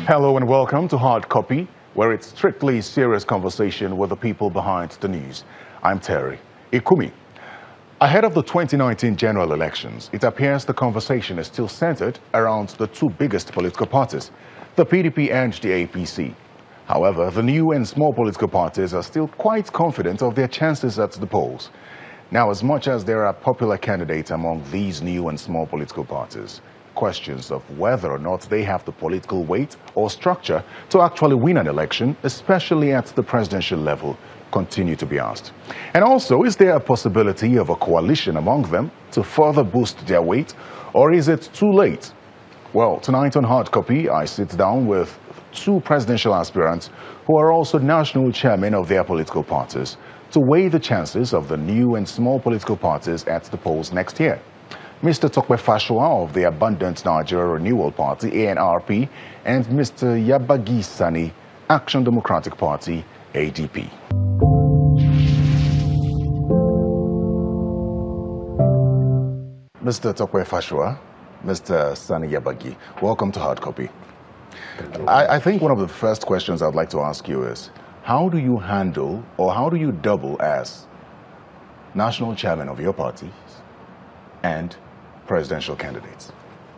Hello and welcome to Hard Copy, where it's strictly serious conversation with the people behind the news. I'm Terry Ikumi. Ahead of the 2019 general elections, it appears the conversation is still centered around the two biggest political parties, the PDP and the APC. However, the new and small political parties are still quite confident of their chances at the polls. Now, as much as there are popular candidates among these new and small political parties, questions of whether or not they have the political weight or structure to actually win an election, especially at the presidential level, continue to be asked. And also, is there a possibility of a coalition among them to further boost their weight, or is it too late? Well, tonight on Hard Copy, I sit down with two presidential aspirants who are also national chairmen of their political parties to weigh the chances of the new and small political parties at the polls next year. Mr. Tokwe Fashoa of the Abundant Nigeria Renewal Party, ANRP, and Mr. Yabagi Sani, Action Democratic Party, ADP. Mr. Tokwe Fashoa, Mr. Sani Yabagi, welcome to Hard Copy. I think one of the first questions I'd like to ask you is, how do you handle, or how do you double as national chairman of your party and presidential candidates?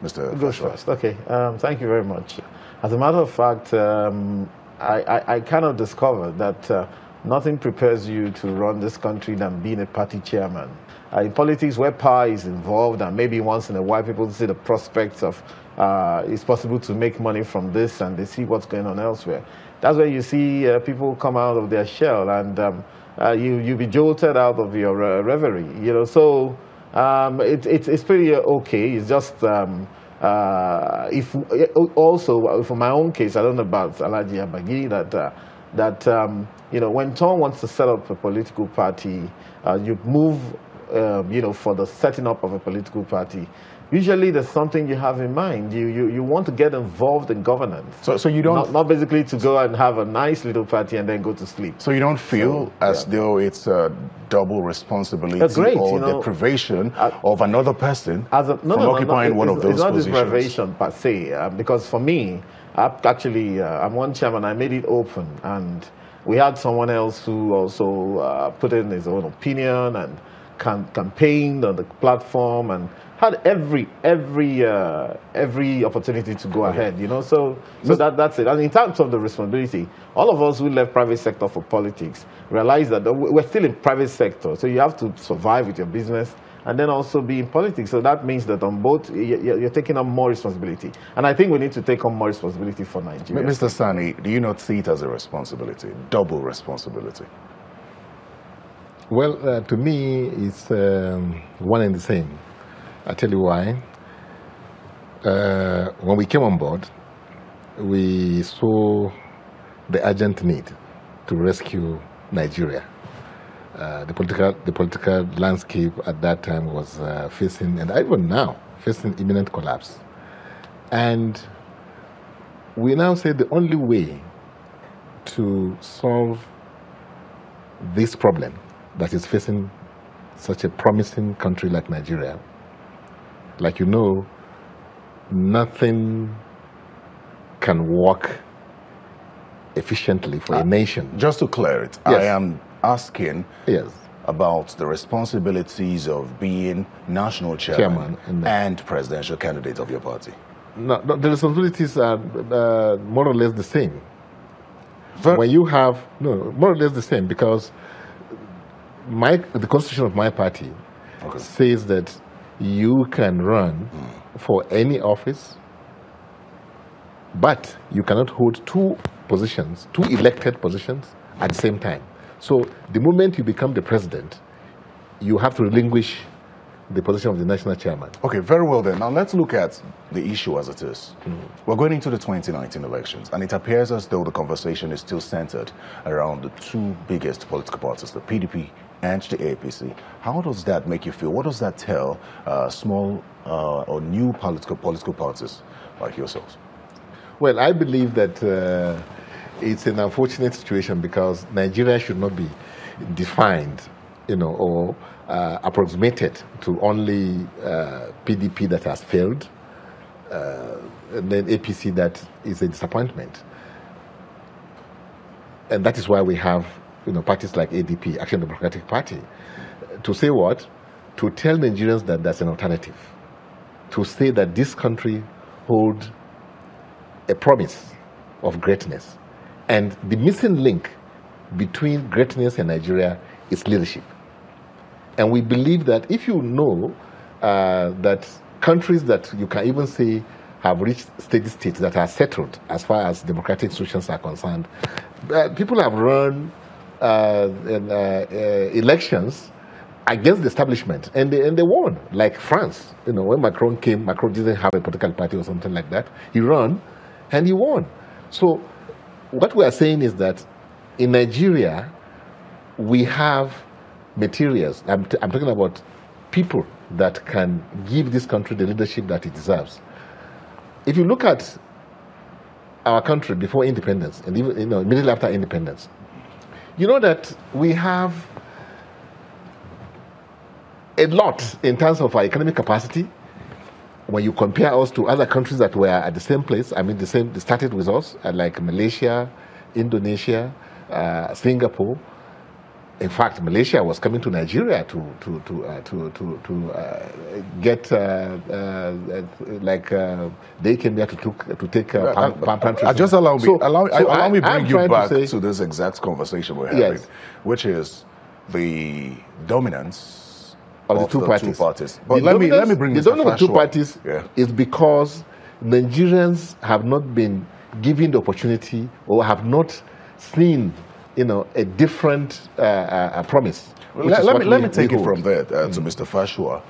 Mr. Fashoa. Okay, thank you very much. As a matter of fact, I kind of discovered that nothing prepares you to run this country than being a party chairman. In politics, where power is involved, and maybe once in a while people see the prospects of it's possible to make money from this, and they see what's going on elsewhere. That's where you see people come out of their shell, and you be jolted out of your reverie. You know, so it's pretty okay. It's just if also for my own case, I don't know about Alhaji Yabagi, that you know, when Tom wants to set up a political party, you move you know, for the setting up of a political party. Usually there's something you have in mind. You want to get involved in governance. So you don't... Not basically to go and have a nice little party and then go to sleep. So you don't feel as though it's a double responsibility or deprivation of another person from occupying one of those positions? It's not deprivation per se, because for me, I'm one chairman. I made it open, and we had someone else who also put in his own opinion and campaigned on the platform and had every opportunity to go ahead, you know. So that's it. And in terms of the responsibility, all of us who left private sector for politics realize that we're still in private sector, so you have to survive with your business and then also be in politics. So that means that on both, you're taking on more responsibility. And I think we need to take on more responsibility for Nigeria. Mr. Sani, do you not see it as a responsibility, double responsibility? Well, to me, it's one and the same. I'll tell you why. When we came on board, we saw the urgent need to rescue Nigeria. The political landscape at that time was facing, and even now, facing imminent collapse. And we now say the only way to solve this problem that is facing such a promising country like Nigeria, like you know, nothing can work efficiently for a nation. Just to clear it, yes. I am asking about the responsibilities of being national chairman and presidential candidate of your party. No, the responsibilities are more or less the same. When you have, more or less the same, because the constitution of my party says that you can run for any office, but you cannot hold two elected positions at the same time. So the moment you become the president, you have to relinquish the position of the national chairman. Okay, very well then. Now let's look at the issue as it is. We're going into the 2019 elections, and it appears as though the conversation is still centered around the two biggest political parties, the PDP and the APC. How does that make you feel? What does that tell small or new political parties like yourselves? Well, I believe that it's an unfortunate situation because Nigeria should not be defined, or approximated to only PDP that has failed, then APC that is a disappointment. And that is why we have, parties like ADP, Action Democratic Party, to say what? To tell Nigerians that there's an alternative. To say that this country holds a promise of greatness. And the missing link between greatness and Nigeria is leadership. And we believe that if you know that countries that you can even say have reached steady states that are settled as far as democratic institutions are concerned, people have run elections against the establishment, and they won. Like France, when Macron came, Macron didn't have a political party or something like that. He ran, and he won. So what we are saying is that in Nigeria, we have materials. I'm talking about people that can give this country the leadership that it deserves. If you look at our country before independence, and even immediately after independence, you know that we have a lot in terms of our economic capacity. When you compare us to other countries that were at the same place, they started with us, like Malaysia, Indonesia, Singapore. In fact, Malaysia was coming to Nigeria to get they came here to take palm plantation. Just allow me bring you back to this exact conversation we're having, yes, which is the dominance of the two parties. But let me bring this. The dominance of the two parties is because Nigerians have not been given the opportunity or have not seen a different promise. Let me take it from there to Mr. Fashua.